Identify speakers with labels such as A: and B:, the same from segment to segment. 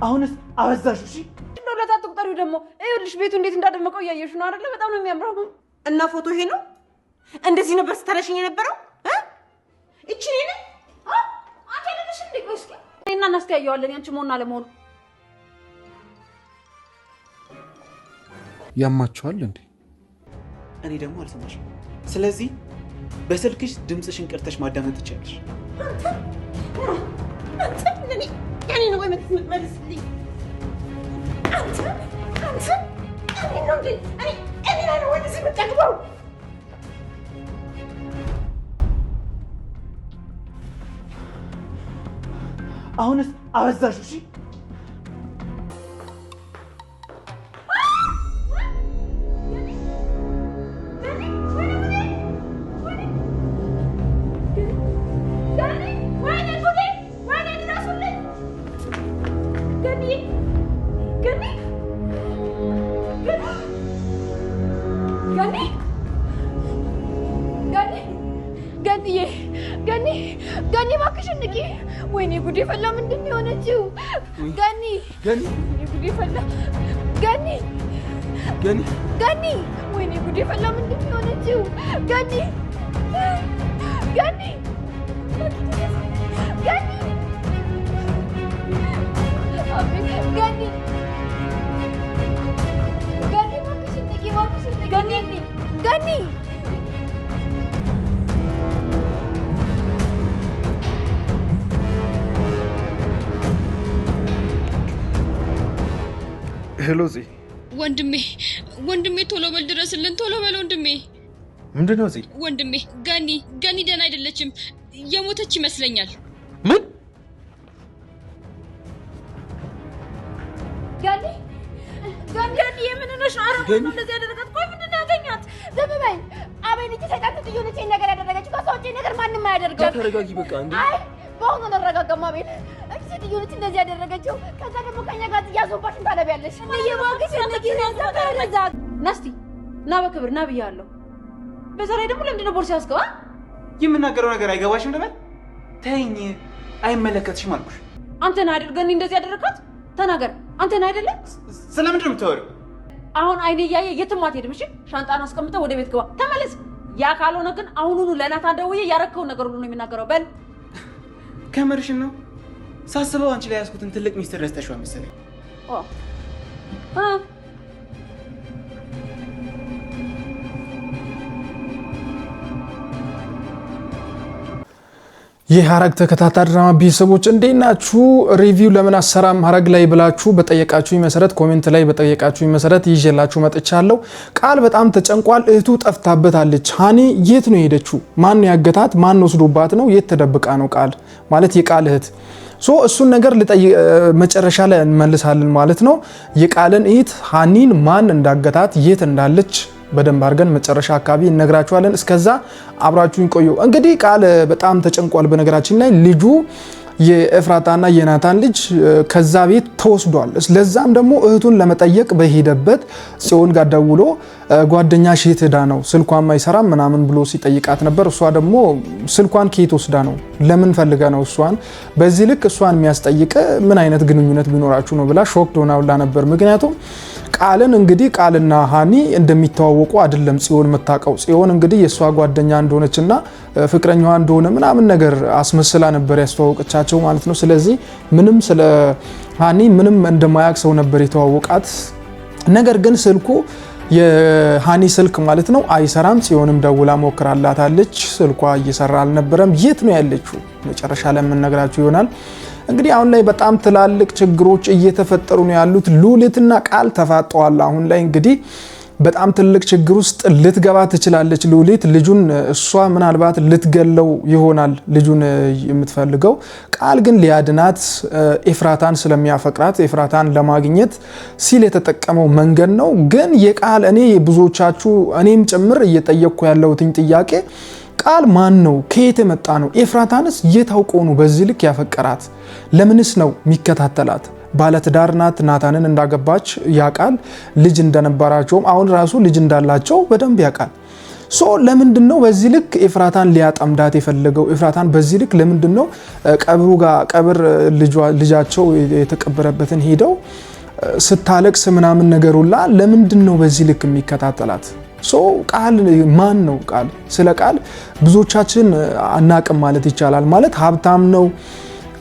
A: አሁንስ አበዛሽ እሺ
B: እንደው ለታጥቁጠሪው ደግሞ ይኸውልሽ ቤቱ እንዴት እንዳደመቀው ያየሽ ነው አይደል በጣም ነው የሚያምረው
C: እና ፎቶ ይሄ ነው እንደዚህ ነበር ስታለሽኝ የነበረው እቺ ነኝ አንተ ለምን እንደቆይስ
B: እና እናስቀያየዋለን ያንቺ መሆን አለመሆኑ
D: ያማችኋል እንዴ
A: እኔ ደግሞ አልሰማሽም ስለዚህ በስልክሽ ድምጽሽን ቀርተሽ ማዳመጥ ትችያለሽ
C: አንተ እኔ ነው ወይ መልስልኝ አንተ እኔ ነው ወይ እዚህ መጣው
A: አሁንስ አበዛሽ እሺ
B: ገኒ እባክሽን ንቂ ወይኔ ጉዴ ፈላ ምንድን ነው የሆነችው ገኒ ጉዴ ፈላ ገኒ ወይኔ ጉዴ ፈላ ምንድን ነው የሆነችው ገኒ እባክሽን ንቂ ገኒ
D: ሄሎ ዚ
E: ወንድሜ ቶሎ በል ድረስልን ቶሎ በል ወንድሜ
D: ምንድነው ዚ
E: ወንድሜ ገኒ ደህና አይደለችም የሞተች ይመስለኛል
D: ምን
B: ገኒ የምንነሽ አረጋት እንደዚህ ያደረጋት ቆይ ምንድነው ያገኛት ዝም በይ አቤል እቺ ሰይጣን ትዩነች ነገር ያደረገችው ከሰውጭ ነገር ማንንም አያደርጋት
A: ተረጋጊ በቃ እንዴ
B: አይ በአሁኑ ተረጋጋማ አቤል እቺ ትዩነች እንደዚህ ያደረገችው ከዛ ደግሞ ከኛ ጋር ያዞባሽን ታለቢያለሽ እየባክሽ እንደዚህ ናስቲ ና በክብር ና ብያለሁ በዛ ላይ ደግሞ ለምንድነው ቦርሳ ያስገባ
A: የምናገረው ነገር አይገባሽም ደበል ተይኝ አይመለከትሽም አልኩሽ
B: አንተና አይደል ገኒ እንደዚህ ያደረጋት ተናገር አንተና አይደለ
A: ስለምንድን ነው የምታወሪው
B: አሁን አይኔ ያየ የትም አትሄድም እሺ ሻንጣን አስቀምጠው ወደ ቤት ግባ ተመለስ ያ ካልሆነ ግን አሁኑኑ ለናታን ደውዬ ያረከው ነገር ሁሉ ነው የሚናገረው በል
A: ከመርሽን ነው ሳስበው አንቺ ላይ ያስኩትን ትልቅ ሚስጥር ረስተሽው መሰለኝ
D: የሐረግ ተከታታይ ድራማ ቤተሰቦች እንዴት ናችሁ? ሪቪው ለምን አሰራም ሐረግ ላይ ብላችሁ በጠየቃችሁኝ መሰረት ኮሜንት ላይ በጠየቃችሁኝ መሰረት ይዤላችሁ መጥቻለሁ። ቃል በጣም ተጨንቋል። እህቱ ጠፍታበታለች። ሃኒ የት ነው ሄደችው? ማን ያገታት? ማን ወስዶባት ነው? የት ተደብቃ ነው? ቃል ማለት የቃል እህት እሱን ነገር መጨረሻ ላይ እንመልሳለን ማለት ነው። የቃልን እህት ሃኒን ማን እንዳገታት የት እንዳለች በደንብ አድርገን መጨረሻ አካባቢ እነግራችኋለን። እስከዛ አብራችሁን ቆዩ። እንግዲህ ቃል በጣም ተጨንቋል። በነገራችን ላይ ልጁ የኤፍራታና የናታን ልጅ ከዛ ቤት ተወስዷል። ለዛም ደግሞ እህቱን ለመጠየቅ በሄደበት ጽዮን ጋር ደውሎ ጓደኛሽ የት ሄዳ ነው ስልኳን ማይሰራም ምናምን ብሎ ሲጠይቃት ነበር። እሷ ደግሞ ስልኳን ከየት ወስዳ ነው ለምን ፈልጋ ነው እሷን በዚህ ልክ እሷን የሚያስጠይቅ ምን አይነት ግንኙነት ቢኖራችሁ ነው ብላ ሾክ ሆና ነበር። ምክንያቱም ቃልን እንግዲህ ቃልና ሃኒ እንደሚተዋወቁ አይደለም ጽዮን መታቀው። ጽዮን እንግዲህ የሷ ጓደኛ እንደሆነችና ፍቅረኛዋ እንደሆነ ምናምን ነገር አስመስላ ነበር ያስተዋወቀቻቸው ማለት ነው። ስለዚህ ምንም ስለ ሃኒ ምንም እንደማያውቅ ሰው ነበር የተዋወቃት። ነገር ግን ስልኩ የሃኒ ስልክ ማለት ነው አይሰራም። ጽዮንም ደውላ ሞክራላታለች። ስልኳ እየሰራ አልነበረም። የት ነው ያለችው? መጨረሻ ላይ የምንነግራችሁ ይሆናል። እንግዲህ አሁን ላይ በጣም ትላልቅ ችግሮች እየተፈጠሩ ነው ያሉት። ሉሊትና ቃል ተፋጠዋል። አሁን ላይ እንግዲህ በጣም ትልቅ ችግር ውስጥ ልትገባ ትችላለች ሉሊት። ልጁን እሷ ምናልባት ልትገለው ይሆናል ልጁን የምትፈልገው። ቃል ግን ሊያድናት ኤፍራታን ስለሚያፈቅራት ኤፍራታን ለማግኘት ሲል የተጠቀመው መንገድ ነው። ግን የቃል እኔ ብዙዎቻችሁ እኔም ጭምር እየጠየቅኩ ያለሁትኝ ጥያቄ ቃል ማን ነው? ከየት የመጣ ነው? ኤፍራታንስ የታውቀው ነው በዚህ ልክ ያፈቀራት? ለምንስ ነው የሚከታተላት? ባለትዳር ናት። ናታንን እንዳገባች ያቃል። ልጅ እንደነበራቸውም አሁን ራሱ ልጅ እንዳላቸው በደንብ ያቃል። ሶ ለምንድነው በዚህ ልክ ኤፍራታን ሊያጠምዳት የፈለገው? ኤፍራታን በዚህ ልክ ለምንድነው ቀብር ልጃቸው የተቀበረበትን ሄደው ስታለቅስ ምናምን ነገሩላ ለምንድነው በዚህ ልክ የሚከታተላት? ሶ ቃል ማን ነው? ቃል ስለ ቃል ብዙዎቻችን አናቅም ማለት ይቻላል። ማለት ሀብታም ነው፣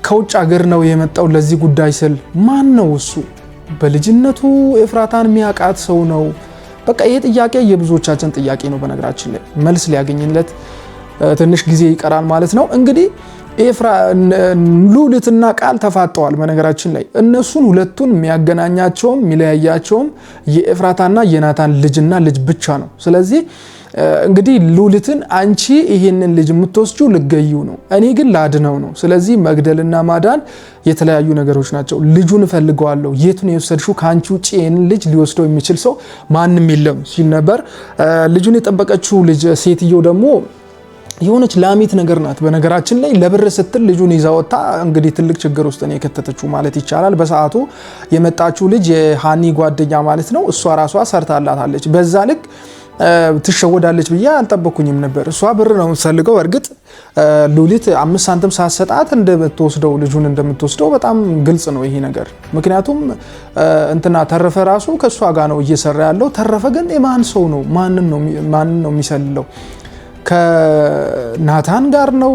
D: ከውጭ ሀገር ነው የመጣው ለዚህ ጉዳይ ስል ማን ነው እሱ? በልጅነቱ ኤፍራታን የሚያውቃት ሰው ነው? በቃ ይሄ ጥያቄ የብዙዎቻችን ጥያቄ ነው። በነገራችን ላይ መልስ ሊያገኝለት ትንሽ ጊዜ ይቀራል ማለት ነው። እንግዲህ ሉሊትና ቃል ተፋጠዋል። በነገራችን ላይ እነሱን ሁለቱን የሚያገናኛቸውም የሚለያያቸውም የኤፍራታና የናታን ልጅና ልጅ ብቻ ነው። ስለዚህ እንግዲህ ሉሊትን አንቺ ይሄንን ልጅ የምትወስጂው ልገዩ ነው፣ እኔ ግን ላድነው ነው። ስለዚህ መግደልና ማዳን የተለያዩ ነገሮች ናቸው። ልጁን እፈልገዋለሁ፣ የቱን የወሰድሽው? ከአንቺ ውጪ ይሄንን ልጅ ሊወስደው የሚችል ሰው ማንም የለም ሲል ነበር። ልጁን የጠበቀችው ልጅ ሴትዮ ደግሞ የሆነች ላሚት ነገር ናት። በነገራችን ላይ ለብር ስትል ልጁን ይዛ ወጣ። እንግዲህ ትልቅ ችግር ውስጥ ነው የከተተችው ማለት ይቻላል። በሰዓቱ የመጣችው ልጅ የሃኒ ጓደኛ ማለት ነው። እሷ ራሷ ሰርታላታለች። በዛ ልክ ትሸወዳለች ብዬ አልጠበኩኝም ነበር። እሷ ብር ነው የምትፈልገው። እርግጥ ሉሊት 5 ሳንቲም ሳትሰጣት እንደምትወስደው ልጁን እንደምትወስደው በጣም ግልጽ ነው ይሄ ነገር። ምክንያቱም እንትና ተረፈ ራሱ ከእሷ ጋር ነው እየሰራ ያለው። ተረፈ ግን የማን ሰው ነው? ማንን ነው የሚሰልለው? ከናታን ጋር ነው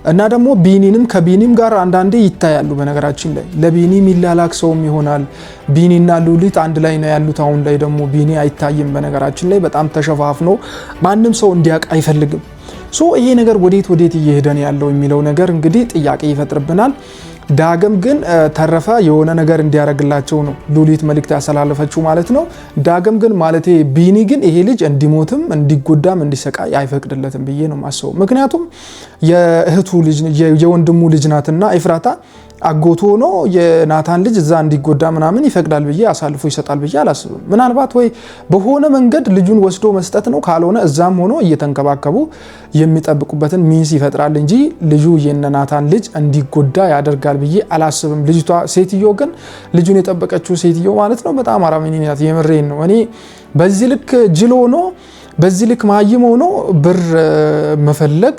D: እና ደግሞ ቢኒንም ከቢኒም ጋር አንዳንዴ ይታያሉ። በነገራችን ላይ ለቢኒ የሚላላክ ሰውም ይሆናል። ቢኒና ሉሊት አንድ ላይ ነው ያሉት። አሁን ላይ ደግሞ ቢኒ አይታይም። በነገራችን ላይ በጣም ተሸፋፍኖ ማንም ሰው እንዲያውቅ አይፈልግም። ሶ ይሄ ነገር ወዴት እየሄደ ነው ያለው የሚለው ነገር እንግዲህ ጥያቄ ይፈጥርብናል። ዳግም ግን ተረፈ የሆነ ነገር እንዲያደርግላቸው ነው ሉሊት መልእክት ያስተላለፈችው ማለት ነው። ዳግም ግን ማለቴ ቢኒ ግን ይሄ ልጅ እንዲሞትም እንዲጎዳም እንዲሰቃይ አይፈቅድለትም ብዬ ነው ማስበው። ምክንያቱም የእህቱ ልጅ የወንድሙ ልጅ ናትና ኤፍራታ አጎቱ ሆኖ የናታን ልጅ እዛ እንዲጎዳ ምናምን ይፈቅዳል ብዬ አሳልፎ ይሰጣል ብዬ አላስብም። ምናልባት ወይ በሆነ መንገድ ልጁን ወስዶ መስጠት ነው፣ ካልሆነ እዛም ሆኖ እየተንከባከቡ የሚጠብቁበትን ሚንስ ይፈጥራል እንጂ ልጁ የናታን ልጅ እንዲጎዳ ያደርጋል ብዬ አላስብም። ልጅቷ ሴትዮ ግን ልጁን የጠበቀችው ሴትዮ ማለት ነው በጣም አራሚኒ ናት። የምሬን ነው። እኔ በዚህ ልክ ጅል ሆኖ በዚህ ልክ ማይም ሆኖ ብር መፈለግ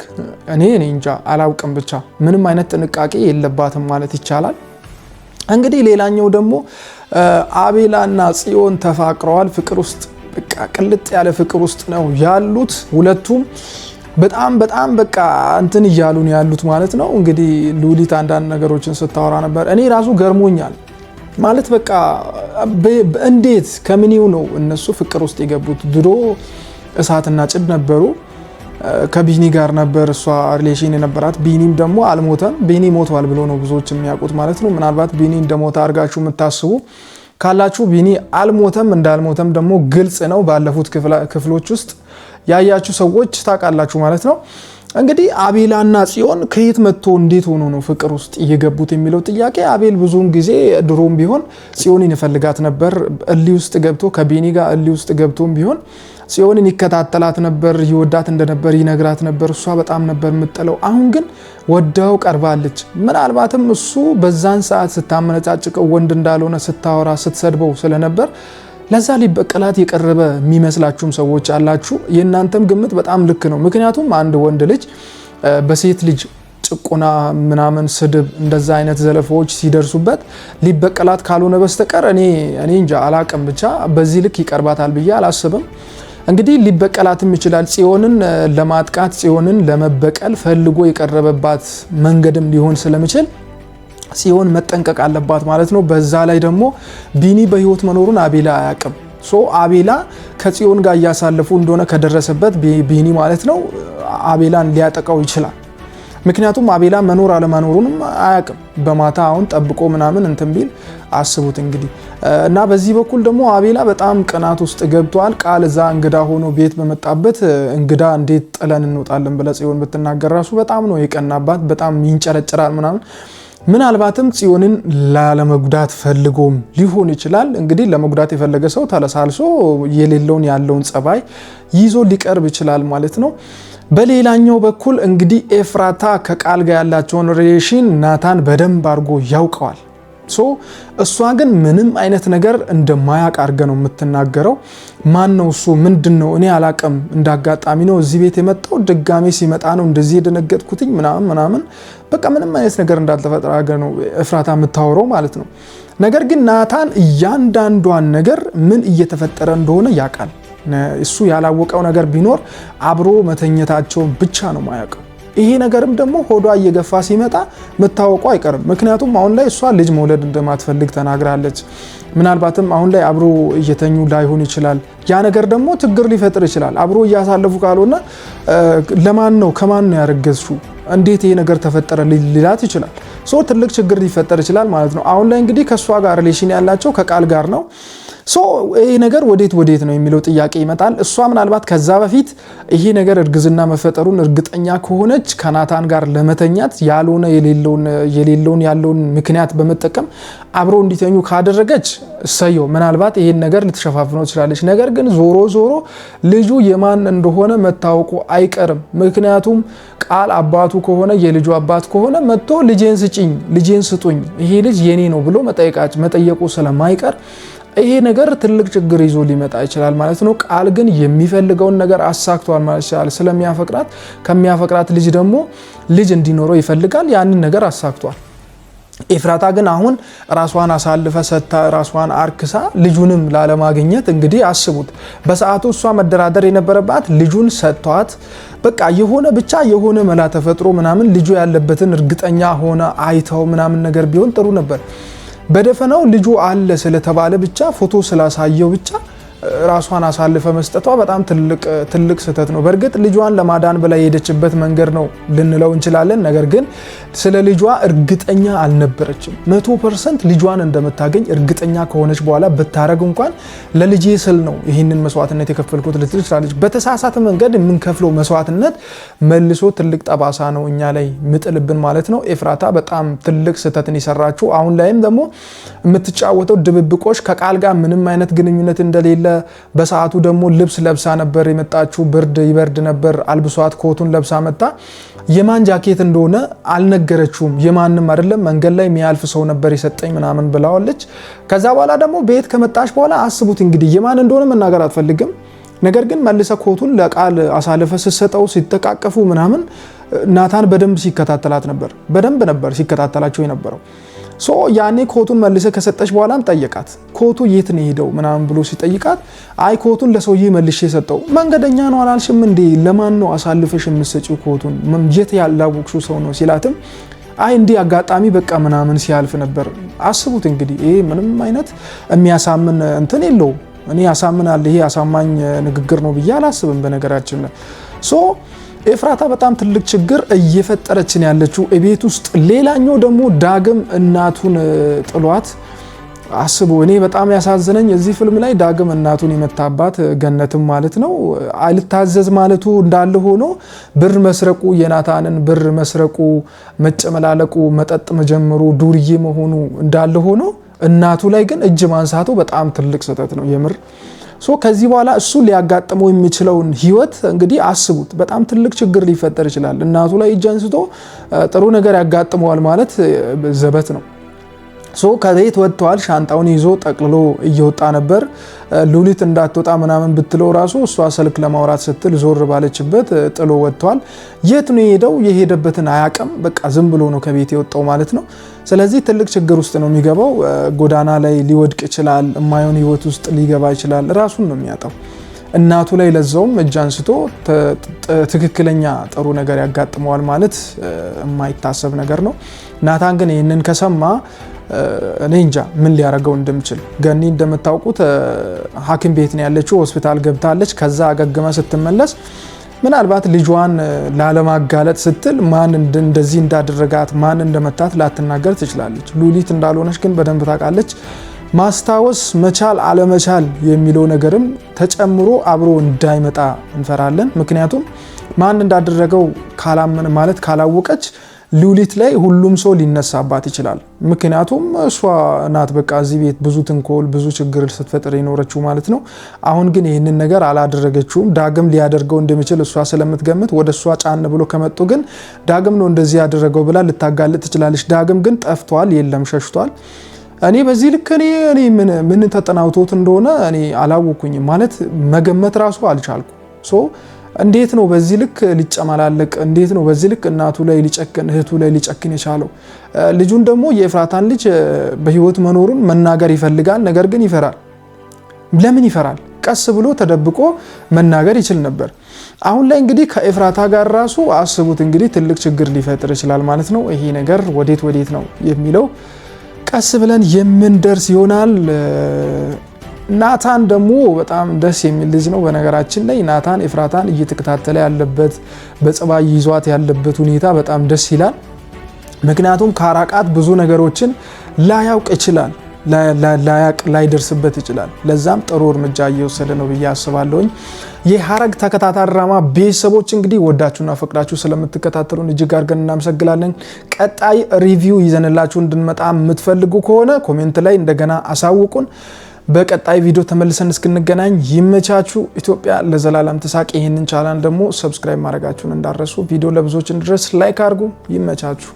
D: እኔ እንጃ አላውቅም። ብቻ ምንም አይነት ጥንቃቄ የለባትም ማለት ይቻላል። እንግዲህ ሌላኛው ደግሞ አቤላና ጽዮን ተፋቅረዋል። ፍቅር ውስጥ በቃ ቅልጥ ያለ ፍቅር ውስጥ ነው ያሉት ሁለቱም። በጣም በቃ እንትን እያሉ ነው ያሉት ማለት ነው። እንግዲህ ሉሊት አንዳንድ ነገሮችን ስታወራ ነበር። እኔ ራሱ ገርሞኛል ማለት በቃ እንዴት ከምኒው ነው እነሱ ፍቅር ውስጥ የገቡት? ድሮ እሳትና ጭድ ነበሩ። ከቢኒ ጋር ነበር እሷ ሪሌሽን የነበራት። ቢኒም ደግሞ አልሞተም። ቢኒ ሞቷል ብሎ ነው ብዙዎች የሚያውቁት ማለት ነው። ምናልባት ቢኒ እንደሞተ አድርጋችሁ የምታስቡ ካላችሁ ቢኒ አልሞተም። እንዳልሞተም ደግሞ ግልጽ ነው። ባለፉት ክፍሎች ውስጥ ያያችሁ ሰዎች ታውቃላችሁ ማለት ነው። እንግዲህ አቤላና ጽዮን ከየት መጥቶ እንዴት ሆኖ ነው ፍቅር ውስጥ እየገቡት የሚለው ጥያቄ። አቤል ብዙውን ጊዜ ድሮም ቢሆን ጽዮንን ይፈልጋት ነበር። እሊ ውስጥ ገብቶ ከቢኒ ጋር እሊ ውስጥ ገብቶም ቢሆን ጽዮንን ይከታተላት ነበር፣ ይወዳት እንደነበር ይነግራት ነበር። እሷ በጣም ነበር የምትጠለው። አሁን ግን ወዳው ቀርባለች። ምናልባትም እሱ በዛን ሰዓት ስታመነጫጭቀው ወንድ እንዳልሆነ ስታወራ ስትሰድበው ስለነበር ለዛ ሊበቀላት የቀረበ የሚመስላችሁም ሰዎች አላችሁ። የእናንተም ግምት በጣም ልክ ነው። ምክንያቱም አንድ ወንድ ልጅ በሴት ልጅ ጭቆና ምናምን ስድብ እንደዛ አይነት ዘለፋዎች ሲደርሱበት ሊበቀላት ካልሆነ በስተቀር እኔ እንጃ አላቅም። ብቻ በዚህ ልክ ይቀርባታል ብዬ አላስብም። እንግዲህ ሊበቀላትም ይችላል። ጽዮንን ለማጥቃት ጽዮንን ለመበቀል ፈልጎ የቀረበባት መንገድም ሊሆን ስለሚችል ጽዮን መጠንቀቅ አለባት ማለት ነው። በዛ ላይ ደግሞ ቢኒ በህይወት መኖሩን አቤላ አያውቅም። አቤላ ከጽዮን ጋር እያሳለፉ እንደሆነ ከደረሰበት ቢኒ ማለት ነው አቤላን ሊያጠቃው ይችላል። ምክንያቱም አቤላ መኖር አለመኖሩንም አያውቅም። በማታ አሁን ጠብቆ ምናምን እንትን ቢል አስቡት እንግዲህ። እና በዚህ በኩል ደግሞ አቤላ በጣም ቅናት ውስጥ ገብቷል። ቃል እዛ እንግዳ ሆኖ ቤት በመጣበት እንግዳ እንዴት ጥለን እንወጣለን ብለ ጽዮን ብትናገር ራሱ በጣም ነው የቀናባት። በጣም ይንጨረጭራል ምናምን። ምናልባትም ጽዮንን ላለመጉዳት ፈልጎም ሊሆን ይችላል። እንግዲህ ለመጉዳት የፈለገ ሰው ተለሳልሶ የሌለውን ያለውን ጸባይ ይዞ ሊቀርብ ይችላል ማለት ነው። በሌላኛው በኩል እንግዲህ ኤፍራታ ከቃል ጋር ያላቸውን ሪሌሽን ናታን በደንብ አድርጎ ያውቀዋል። እሷ ግን ምንም አይነት ነገር እንደማያውቅ አድርገ ነው የምትናገረው። ማን ነው እሱ ምንድነው እኔ አላቅም እንዳጋጣሚ ነው እዚህ ቤት የመጣው ድጋሜ ሲመጣ ነው እንደዚህ የደነገጥኩትኝ ምናምን በቃ ምንም አይነት ነገር እንዳልተፈጠረ አድርገ ነው ኤፍራታ የምታወራው ማለት ነው። ነገር ግን ናታን እያንዳንዷን ነገር ምን እየተፈጠረ እንደሆነ ያውቃል። እሱ ያላወቀው ነገር ቢኖር አብሮ መተኘታቸውን ብቻ ነው ማያውቀው። ይሄ ነገርም ደግሞ ሆዷ እየገፋ ሲመጣ መታወቁ አይቀርም። ምክንያቱም አሁን ላይ እሷ ልጅ መውለድ እንደማትፈልግ ተናግራለች። ምናልባትም አሁን ላይ አብሮ እየተኙ ላይሆን ይችላል። ያ ነገር ደግሞ ችግር ሊፈጥር ይችላል። አብሮ እያሳለፉ ካልሆነ ለማን ነው ከማን ነው ያረገዝሽው እንዴት ይሄ ነገር ተፈጠረ ሊላት ይችላል። ትልቅ ችግር ሊፈጠር ይችላል ማለት ነው። አሁን ላይ እንግዲህ ከሷ ጋር ሪሌሽን ያላቸው ከቃል ጋር ነው። ይሄ ነገር ወዴት ነው የሚለው ጥያቄ ይመጣል። እሷ ምናልባት ከዛ በፊት ይሄ ነገር እርግዝና መፈጠሩን እርግጠኛ ከሆነች ከናታን ጋር ለመተኛት ያልሆነ የሌለውን ያለውን ምክንያት በመጠቀም አብሮ እንዲተኙ ካደረገች እሰየው፣ ምናልባት ይሄን ነገር ልትሸፋፍነው ትችላለች። ነገር ግን ዞሮ ልጁ የማን እንደሆነ መታወቁ አይቀርም። ምክንያቱም ቃል አባቱ ከሆነ የልጁ አባት ከሆነ መጥቶ ልጄን ስጡኝ ይሄ ልጅ የኔ ነው ብሎ መጠየቁ ስለማይቀር ይሄ ነገር ትልቅ ችግር ይዞ ሊመጣ ይችላል ማለት ነው። ቃል ግን የሚፈልገውን ነገር አሳክቷል ማለት ይችላል። ስለሚያፈቅራት ከሚያፈቅራት ልጅ ደግሞ ልጅ እንዲኖረው ይፈልጋል። ያንን ነገር አሳክቷል። ኤፍራታ ግን አሁን ራሷን አሳልፈ ሰታ ራሷን አርክሳ ልጁንም ላለማግኘት እንግዲህ አስቡት። በሰዓቱ እሷ መደራደር የነበረባት ልጁን ሰጥቷት በቃ የሆነ መላ ተፈጥሮ ምናምን ልጁ ያለበትን እርግጠኛ ሆነ አይተው ምናምን ነገር ቢሆን ጥሩ ነበር። በደፈናው ልጁ አለ ስለተባለ ብቻ ፎቶ ስላሳየው ብቻ ራሷን አሳልፈ መስጠቷ በጣም ትልቅ ስህተት ነው። በእርግጥ ልጇን ለማዳን ብላ የሄደችበት መንገድ ነው ልንለው እንችላለን። ነገር ግን ስለ ልጇ እርግጠኛ አልነበረችም። 100% ልጇን እንደምታገኝ እርግጠኛ ከሆነች በኋላ ብታረግ እንኳን ለልጄ ስል ነው ይህንን መስዋዕትነት የከፈልኩት ልትል ትችላለች። በተሳሳተ መንገድ የምንከፍለው መስዋዕትነት መልሶ ትልቅ ጠባሳ ነው እኛ ላይ ምጥልብን ማለት ነው። ኤፍራታ በጣም ትልቅ ስህተትን የሰራችው አሁን ላይም ደግሞ የምትጫወተው ድብብቆሽ ከቃል ጋር ምንም አይነት ግንኙነት እንደሌለ በሰዓቱ ደግሞ ልብስ ለብሳ ነበር የመጣችው። ብርድ ይበርድ ነበር አልብሷት ኮቱን ለብሳ መጣ። የማን ጃኬት እንደሆነ አልነገረችውም። የማንም አይደለም መንገድ ላይ የሚያልፍ ሰው ነበር የሰጠኝ ምናምን ብላዋለች። ከዛ በኋላ ደግሞ ቤት ከመጣች በኋላ አስቡት እንግዲህ የማን እንደሆነ መናገር አትፈልግም። ነገር ግን መልሰ ኮቱን ለቃል አሳልፈ ስትሰጠው ሲተቃቀፉ ምናምን ናታን በደንብ ሲከታተላት ነበር። በደንብ ነበር ሲከታተላቸው የነበረው። ያኔ ኮቱን መልሰ ከሰጠች በኋላም ጠየቃት። ኮቱ የት ነው ሄደው ምናምን ብሎ ሲጠይቃት አይ ኮቱን ለሰውዬ መልሼ ሰጠው። መንገደኛ ነው አላልሽም እንዴ? ለማን ነው አሳልፈሽ የምትሰጪው ኮቱን? የት ያላወቅሽው ሰው ነው ሲላትም አይ እንዲህ አጋጣሚ በቃ ምናምን ሲያልፍ ነበር። አስቡት እንግዲህ ይሄ ምንም አይነት የሚያሳምን እንትን የለውም። እኔ ያሳምናል ይሄ አሳማኝ ንግግር ነው ብዬ አላስብም በነገራችን ላይ። ኤፍራታ በጣም ትልቅ ችግር እየፈጠረችን ያለችው ቤት ውስጥ። ሌላኛው ደግሞ ዳግም እናቱን ጥሏት አስቡ። እኔ በጣም ያሳዝነኝ እዚህ ፊልም ላይ ዳግም እናቱን የመታባት ገነትም ማለት ነው። አልታዘዝ ማለቱ እንዳለ ሆኖ ብር መስረቁ፣ የናታንን ብር መስረቁ፣ መጨመላለቁ፣ መጠጥ መጀመሩ፣ ዱርዬ መሆኑ እንዳለ ሆኖ እናቱ ላይ ግን እጅ ማንሳቱ በጣም ትልቅ ስህተት ነው የምር። ከዚህ በኋላ እሱ ሊያጋጥመው የሚችለውን ህይወት እንግዲህ አስቡት። በጣም ትልቅ ችግር ሊፈጠር ይችላል። እናቱ ላይ እጅ አንስቶ ጥሩ ነገር ያጋጥመዋል ማለት ዘበት ነው። ከቤት ወጥተዋል። ሻንጣውን ይዞ ጠቅልሎ እየወጣ ነበር። ሉሊት እንዳትወጣ ምናምን ብትለው ራሱ እሷ ስልክ ለማውራት ስትል ዞር ባለችበት ጥሎ ወጥተዋል። የት ነው የሄደው? የሄደበትን አያውቅም። በቃ ዝም ብሎ ነው ከቤት የወጣው ማለት ነው። ስለዚህ ትልቅ ችግር ውስጥ ነው የሚገባው። ጎዳና ላይ ሊወድቅ ይችላል። የማይሆን ህይወት ውስጥ ሊገባ ይችላል። ራሱን ነው የሚያጣው። እናቱ ላይ ለዛውም እጅ አንስቶ ትክክለኛ ጥሩ ነገር ያጋጥመዋል ማለት የማይታሰብ ነገር ነው። ናታን ግን ይህንን ከሰማ እኔ እንጃ ምን ሊያደርገው እንደምችል። ገኒ እንደምታውቁት ሐኪም ቤት ነው ያለችው፣ ሆስፒታል ገብታለች። ከዛ አገግማ ስትመለስ ምናልባት ልጇን ላለማጋለጥ ስትል ማን እንደዚህ እንዳደረጋት ማን እንደመታት ላትናገር ትችላለች። ሉሊት እንዳልሆነች ግን በደንብ ታውቃለች። ማስታወስ መቻል አለመቻል የሚለው ነገርም ተጨምሮ አብሮ እንዳይመጣ እንፈራለን። ምክንያቱም ማን እንዳደረገው ካላመነ ማለት ካላወቀች ሉሊት ላይ ሁሉም ሰው ሊነሳባት ይችላል። ምክንያቱም እሷ ናት በቃ እዚህ ቤት ብዙ ትንኮል ብዙ ችግር ስትፈጥር የኖረችው ማለት ነው። አሁን ግን ይህንን ነገር አላደረገችውም። ዳግም ሊያደርገው እንደሚችል እሷ ስለምትገምት ወደ እሷ ጫን ብሎ ከመጡ ግን ዳግም ነው እንደዚህ ያደረገው ብላ ልታጋልጥ ትችላለች። ዳግም ግን ጠፍቷል፣ የለም ሸሽቷል። እኔ በዚህ ልክ እኔ ምን ተጠናውቶት እንደሆነ እኔ አላወኩኝም ማለት መገመት ራሱ አልቻልኩ። ሶ እንዴት ነው በዚህ ልክ ሊጨማላለቅ? እንዴት ነው በዚህ ልክ እናቱ ላይ ሊጨክን እህቱ ላይ ሊጨክን የቻለው? ልጁን ደግሞ የኤፍራታን ልጅ በህይወት መኖሩን መናገር ይፈልጋል፣ ነገር ግን ይፈራል። ለምን ይፈራል? ቀስ ብሎ ተደብቆ መናገር ይችል ነበር። አሁን ላይ እንግዲህ ከኤፍራታ ጋር ራሱ አስቡት እንግዲህ ትልቅ ችግር ሊፈጥር ይችላል ማለት ነው። ይሄ ነገር ወዴት ነው የሚለው ቀስ ብለን የምንደርስ ይሆናል። ናታን ደግሞ በጣም ደስ የሚል ልጅ ነው። በነገራችን ላይ ናታን ኤፍራታን እየተከታተለ ያለበት በጸባይ ይዟት ያለበት ሁኔታ በጣም ደስ ይላል። ምክንያቱም ካራቃት ብዙ ነገሮችን ላያውቅ ይችላል፣ ላይደርስበት ይችላል። ለዛም ጥሩ እርምጃ እየወሰደ ነው ብዬ አስባለሁኝ። የሐረግ ተከታታይ ድራማ ቤተሰቦች እንግዲህ ወዳችሁና ፈቅዳችሁ ስለምትከታተሉን እጅግ አድርገን እናመሰግናለን። ቀጣይ ሪቪው ይዘንላችሁ እንድንመጣ የምትፈልጉ ከሆነ ኮሜንት ላይ እንደገና አሳውቁን። በቀጣይ ቪዲዮ ተመልሰን እስክንገናኝ ይመቻችሁ። ኢትዮጵያ ለዘላለም ትሳቅ። ይህንን ቻናል ደግሞ ሰብስክራይብ ማድረጋችሁን እንዳረሱ፣ ቪዲዮ ለብዙዎች እንድረስ ላይክ አድርጉ። ይመቻችሁ።